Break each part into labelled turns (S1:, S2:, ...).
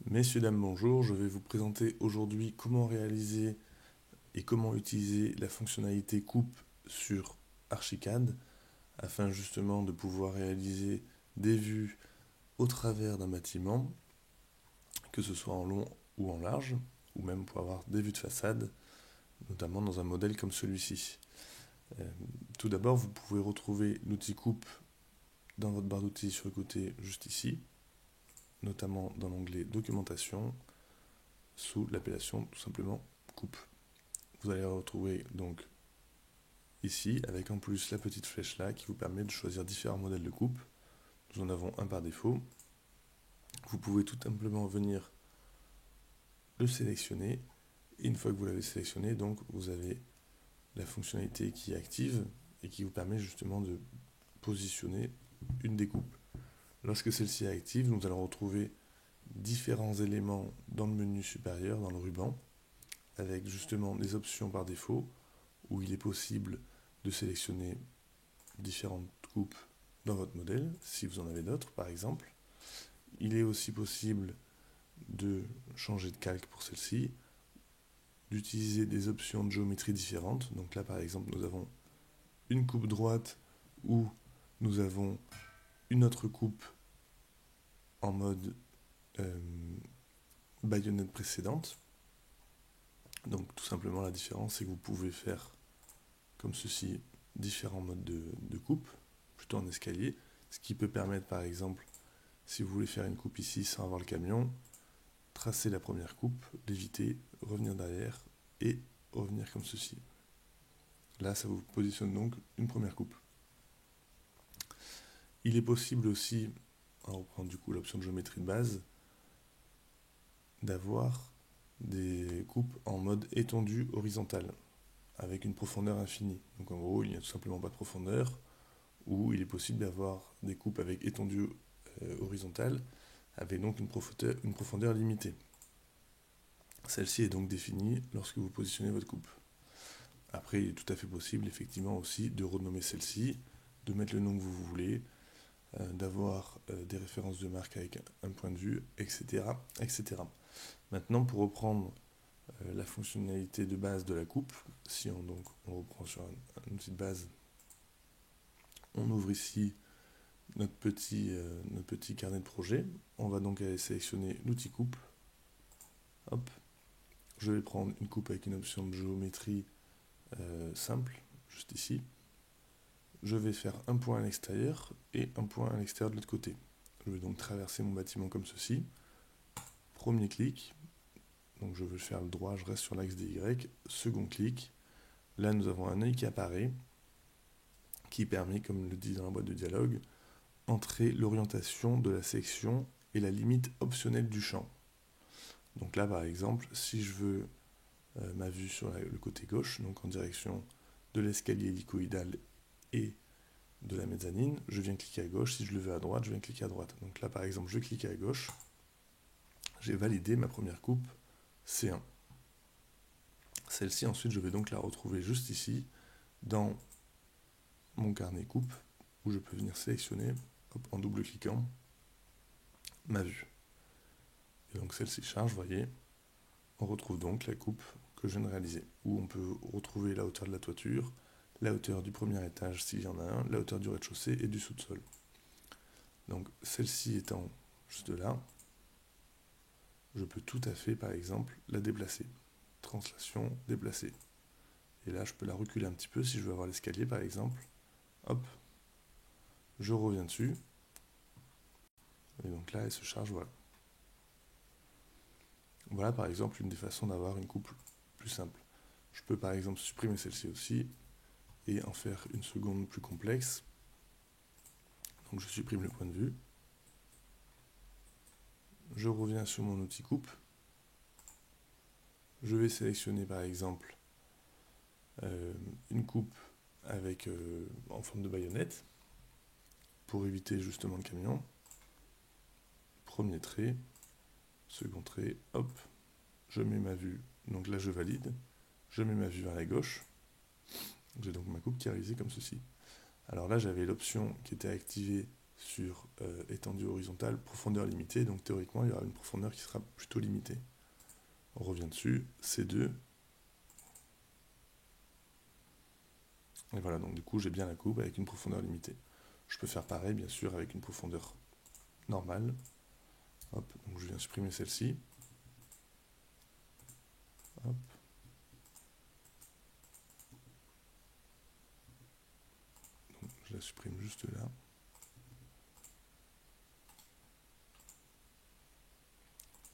S1: Messieurs, dames, bonjour, je vais vous présenter aujourd'hui comment réaliser et comment utiliser la fonctionnalité coupe sur Archicad afin justement de pouvoir réaliser des vues au travers d'un bâtiment, que ce soit en long ou en large, ou même pour avoir des vues de façade, notamment dans un modèle comme celui-ci. Euh, Tout d'abord, vous pouvez retrouver l'outil coupe dans votre barre d'outils sur le côté juste ici, notamment dans l'onglet documentation, sous l'appellation tout simplement coupe. Vous allez retrouver donc ici, avec en plus la petite flèche là qui vous permet de choisir différents modèles de coupe. Nous en avons un par défaut. Vous pouvez tout simplement venir le sélectionner. Et une fois que vous l'avez sélectionné, donc vous avez la fonctionnalité qui est active et qui vous permet justement de positionner une découpe. Lorsque celle-ci est active, nous allons retrouver différents éléments dans le menu supérieur, dans le ruban, avec justement des options par défaut, où il est possible de sélectionner différentes coupes dans votre modèle, si vous en avez d'autres par exemple. Il est aussi possible de changer de calque pour celle-ci, d'utiliser des options de géométrie différentes. Donc là par exemple nous avons une coupe droite où nous avons une autre coupe en mode euh, baïonnette précédente. Donc tout simplement la différence c'est que vous pouvez faire comme ceci différents modes de coupe, plutôt en escalier, ce qui peut permettre par exemple, si vous voulez faire une coupe ici sans avoir le camion, tracer la première coupe, l'éviter, revenir derrière et revenir comme ceci. Là, ça vous positionne donc une première coupe. Il est possible aussi, on reprend du coup l'option de géométrie de base, d'avoir des coupes en mode étendue horizontale, avec une profondeur infinie. Donc en gros, il n'y a tout simplement pas de profondeur, ou il est possible d'avoir des coupes avec étendue horizontale, avec donc une profondeur limitée. Celle-ci est donc définie lorsque vous positionnez votre coupe. Après, il est tout à fait possible, effectivement, aussi de renommer celle-ci, de mettre le nom que vous voulez, d'avoir des références de marque avec un point de vue, etc. etc. Maintenant, pour reprendre la fonctionnalité de base de la coupe, si on reprend sur un outil de base, on ouvre ici notre petit carnet de projet. On va donc aller sélectionner l'outil coupe. Hop. Je vais prendre une coupe avec une option de géométrie simple, juste ici. Je vais faire un point à l'extérieur et un point à l'extérieur de l'autre côté. Je vais donc traverser mon bâtiment comme ceci. Premier clic, donc je veux faire le droit, je reste sur l'axe des Y. Second clic, là nous avons un œil qui apparaît, qui permet, comme le dit dans la boîte de dialogue, entrer l'orientation de la section et la limite optionnelle du champ. Donc là par exemple, si je veux ma vue sur le côté gauche, donc en direction de l'escalier hélicoïdal et de la mezzanine, je viens cliquer à gauche. Si je le veux à droite, je viens cliquer à droite. Donc là, par exemple, je vais cliquer à gauche. J'ai validé ma première coupe C1. Celle-ci, ensuite, je vais donc la retrouver juste ici, dans mon carnet coupe, où je peux venir sélectionner, hop, en double-cliquant, ma vue. Et donc celle-ci charge, vous voyez, on retrouve donc la coupe que je viens de réaliser, où on peut retrouver la hauteur de la toiture, la hauteur du premier étage s'il y en a un, la hauteur du rez-de-chaussée et du sous-sol. Donc celle-ci étant juste là, je peux tout à fait, par exemple, la déplacer. Translation, déplacer. Et là, je peux la reculer un petit peu si je veux avoir l'escalier, par exemple. Hop, je reviens dessus. Et donc là, elle se charge, voilà. Voilà, par exemple, une des façons d'avoir une coupe plus simple. Je peux, par exemple, supprimer celle-ci aussi et en faire une seconde plus complexe. Donc je supprime le point de vue. Je reviens sur mon outil coupe. Je vais sélectionner, par exemple, une coupe avec, en forme de baïonnette pour éviter justement le camion. Premier trait, second trait, hop, je mets ma vue, donc là je valide, je mets ma vue vers la gauche, j'ai donc ma coupe qui est réalisée comme ceci. Alors là j'avais l'option qui était activée sur étendue horizontale, profondeur limitée, donc théoriquement il y aura une profondeur qui sera plutôt limitée. On revient dessus, C2. Et voilà, donc du coup j'ai bien la coupe avec une profondeur limitée. Je peux faire pareil bien sûr avec une profondeur normale. Hop, donc je viens supprimer celle-ci. Hop. Donc, je la supprime juste là.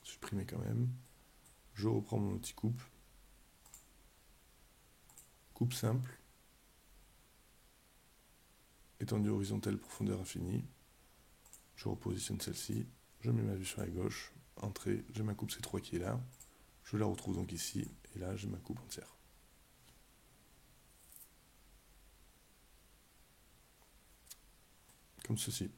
S1: Supprimer quand même. Je reprends mon outil coupe. Coupe simple. Étendue horizontale, profondeur infinie. Je repositionne celle-ci. Je mets ma vue sur la gauche. Entrée, j'ai ma coupe C3 qui est là. Je la retrouve donc ici. Et là, j'ai ma coupe entière. Comme ceci.